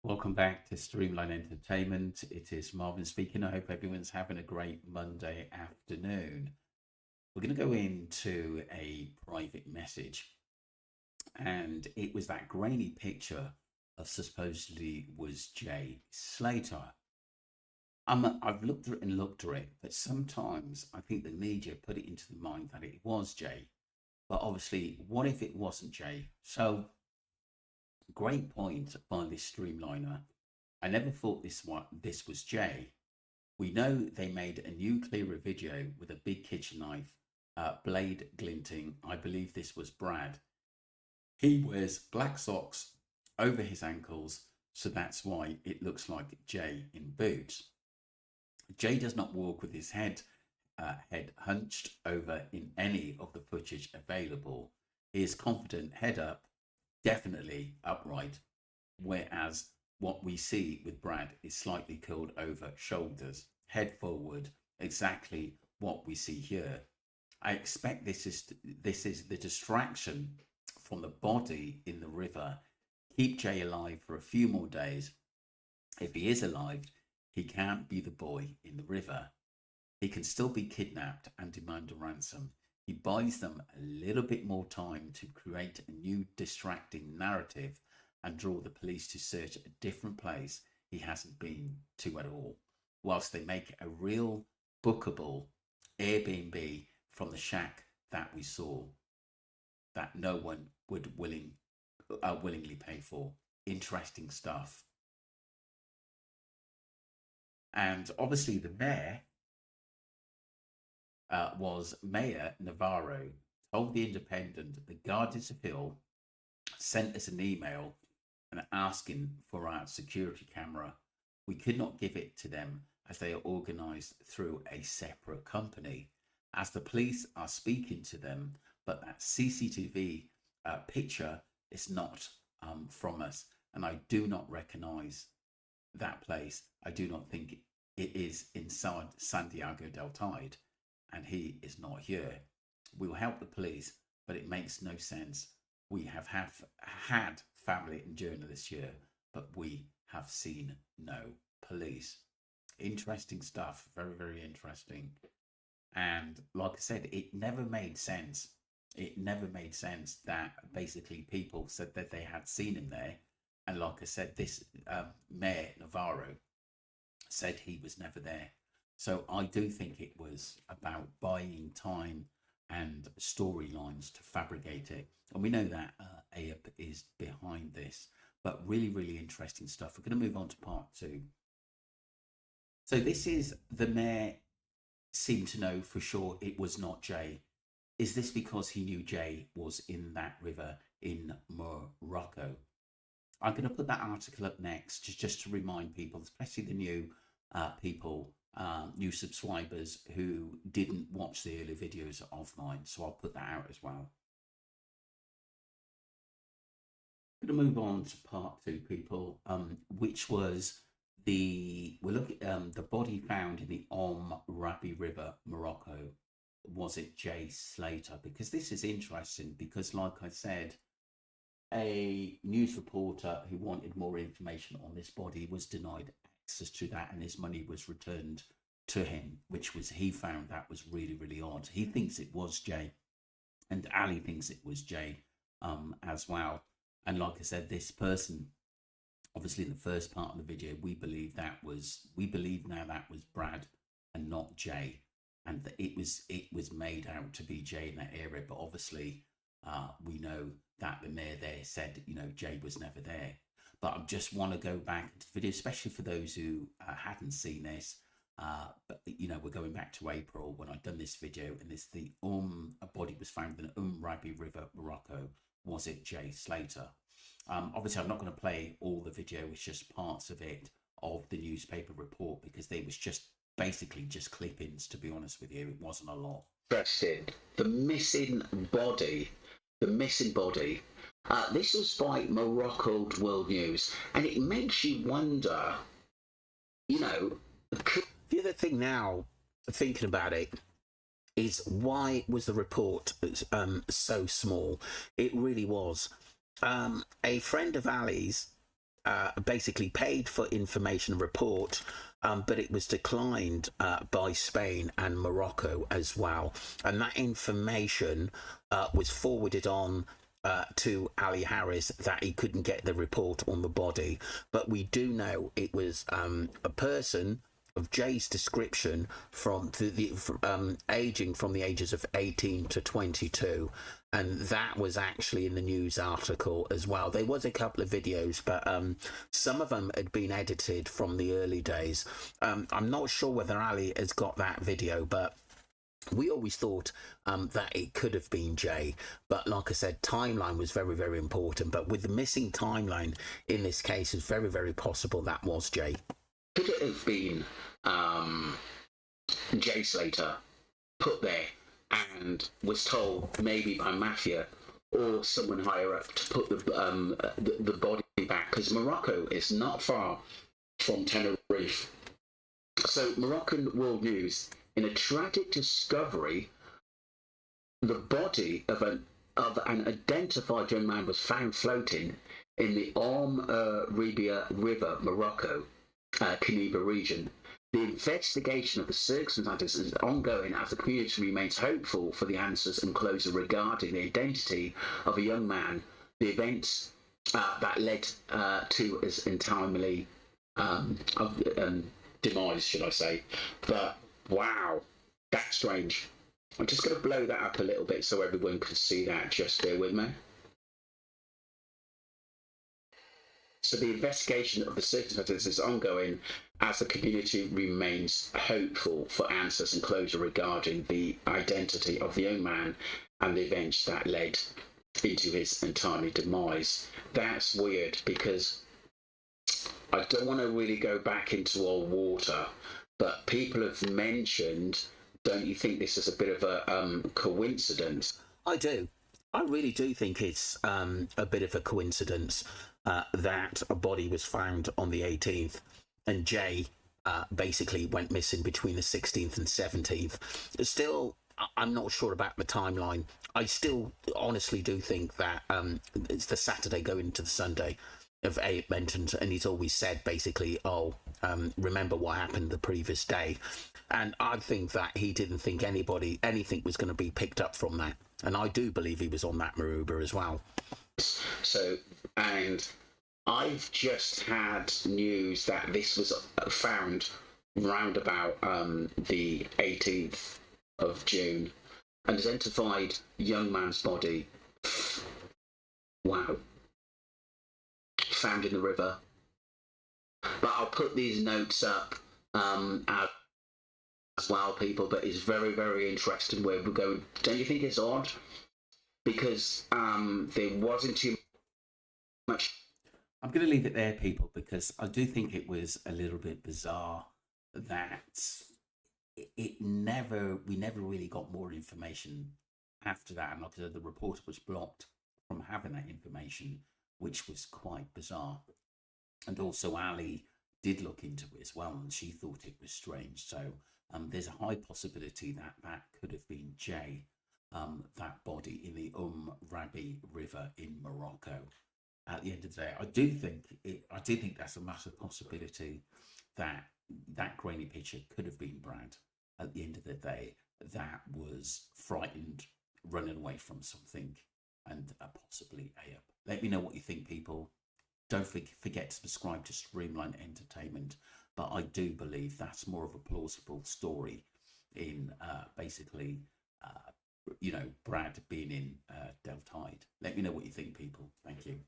Welcome back to Streamline Entertainment. It is Marvin speaking. I hope everyone's having a great Monday afternoon. We're going to go into a private message, and it was that grainy picture of supposedly was Jay Slater. I've looked at it and looked at it, but sometimes I think the media put it into the mind that it was Jay. But obviously, what if it wasn't Jay? So, great point by this streamliner. I never thought this was Jay. We know they made a new clearer video with a big kitchen knife, blade glinting. I believe this was Brad. He wears black socks over his ankles, so that's why it looks like Jay in boots. Jay does not walk with his head hunched over in any of the footage available. He is confident, head up, definitely upright, whereas what we see with Brad is slightly curled over shoulders, head forward, exactly what we see here. I expect this is the distraction from the body in the river. Keep Jay alive for a few more days. If he is alive, he can't be the boy in the river. He can still be kidnapped and demand a ransom. He buys them a little bit more time to create a new distracting narrative and draw the police to search a different place he hasn't been to at all, whilst they make a real bookable Airbnb from the shack that we saw that no one would willingly pay for. Interesting stuff. And obviously the mayor was Mayor Navarro, told the Independent the Guardia Civil sent us an email and asking for our security camera. We could not give it to them as they are organised through a separate company. As the police are speaking to them, but that CCTV picture is not from us, and I do not recognise that place. I do not think it is inside Santiago del Tide, and he is not here. We will help the police, but it makes no sense. We have had family and journalists here, but we have seen no police. Interesting stuff. Very, very interesting. And like I said, it never made sense. It never made sense that basically people said that they had seen him there. And like I said, this Mayor Navarro said he was never there. So I do think it was about buying time and storylines to fabricate it. And we know that AIP is behind this. But really, really interesting stuff. We're going to move on to part two. So this is the mayor seemed to know for sure it was not Jay. Is this because he knew Jay was in that river in Morocco? I'm going to put that article up next just to remind people, especially the new people, new subscribers who didn't watch the early videos of mine. So I'll put that out as well. I'm going to move on to part two, people, which was we're looking the body found in the Rabi River, Morocco. Was it Jay Slater? Because this is interesting because, like I said, a news reporter who wanted more information on this body was denied access to that, and his money was returned to him, which was, he found that was really, really odd. He thinks it was Jay, and Ali thinks it was Jay as well. And like I said, this person, obviously in the first part of the video, we believe now that was Brad and not Jay, and that it was made out to be Jay in that area. But obviously we know that the mayor there said, Jay was never there. But I just want to go back to the video, especially for those who hadn't seen this. But we're going back to April when I'd done this video, and a body was found in the Rabi River, Morocco. Was it Jay Slater? Obviously, I'm not going to play all the video. It's just parts of it, of the newspaper report, because they was just basically just clippings, to be honest with you. It wasn't a lot. Interested. The missing body. This was by Morocco World News, and it makes you wonder, the other thing now, thinking about it, is why was the report so small? It really was. A friend of Ali's basically paid for information report, but it was declined by Spain and Morocco as well. And that information was forwarded on to Ali Harris that he couldn't get the report on the body. But we do know it was a person of Jay's description from aging from the ages of 18 to 22, and that was actually in the news article as well. There was a couple of videos, but some of them had been edited from the early days. I'm not sure whether Ali has got that video, but we always thought that it could have been Jay. But like I said, timeline was very, very important. But with the missing timeline in this case, it's very, very possible that was Jay. Could it have been Jay Slater put there and was told maybe by mafia or someone higher up to put the body back? Because Morocco is not far from Tenerife. So Moroccan World News, in a tragic discovery, the body of an identified young man was found floating in the Ribia River, Morocco, Kaniba region. The investigation of the circumstances is ongoing as the community remains hopeful for the answers and closure regarding the identity of a young man, the events that led to his untimely demise, should I say. But wow, that's strange. I'm just going to blow that up a little bit so everyone can see that. Just bear with me. So the investigation of the circumstances is ongoing as the community remains hopeful for answers and closure regarding the identity of the young man and the events that led into his untimely demise. That's weird, because I don't want to really go back into old water, but people have mentioned, don't you think this is a bit of a coincidence? I do. I really do think it's a bit of a coincidence that a body was found on the 18th and Jay basically went missing between the 16th and 17th. Still, I'm not sure about the timeline. I still honestly do think that it's the Saturday going into the Sunday of Abe mentioned, and he's always said basically, remember what happened the previous day. And I think that he didn't think anything was going to be picked up from that. And I do believe he was on that Maruba as well. So, and I've just had news that this was found round about the 18th of June. An identified young man's body. Wow. Found in the river. But I'll put these notes up as well, people, but it's very, very interesting where we're going. Don't you think it's odd? Because there wasn't too much. I'm going to leave it there, people, because I do think it was a little bit bizarre that we never really got more information after that. And like I said, the reporter was blocked from having that information, which was quite bizarre. And also Ali did look into it as well, and she thought it was strange. So there's a high possibility that that could have been Jay, that body in the Rabi River in Morocco. At the end of the day, I do think that's a massive possibility that that grainy picture could have been Brad. At the end of the day, that was frightened, running away from something, and possibly Ayub. Let me know what you think, people. Don't forget to subscribe to Streamline Entertainment. But I do believe that's more of a plausible story in basically, Brad being in Deltide. Let me know what you think, people. Thank you.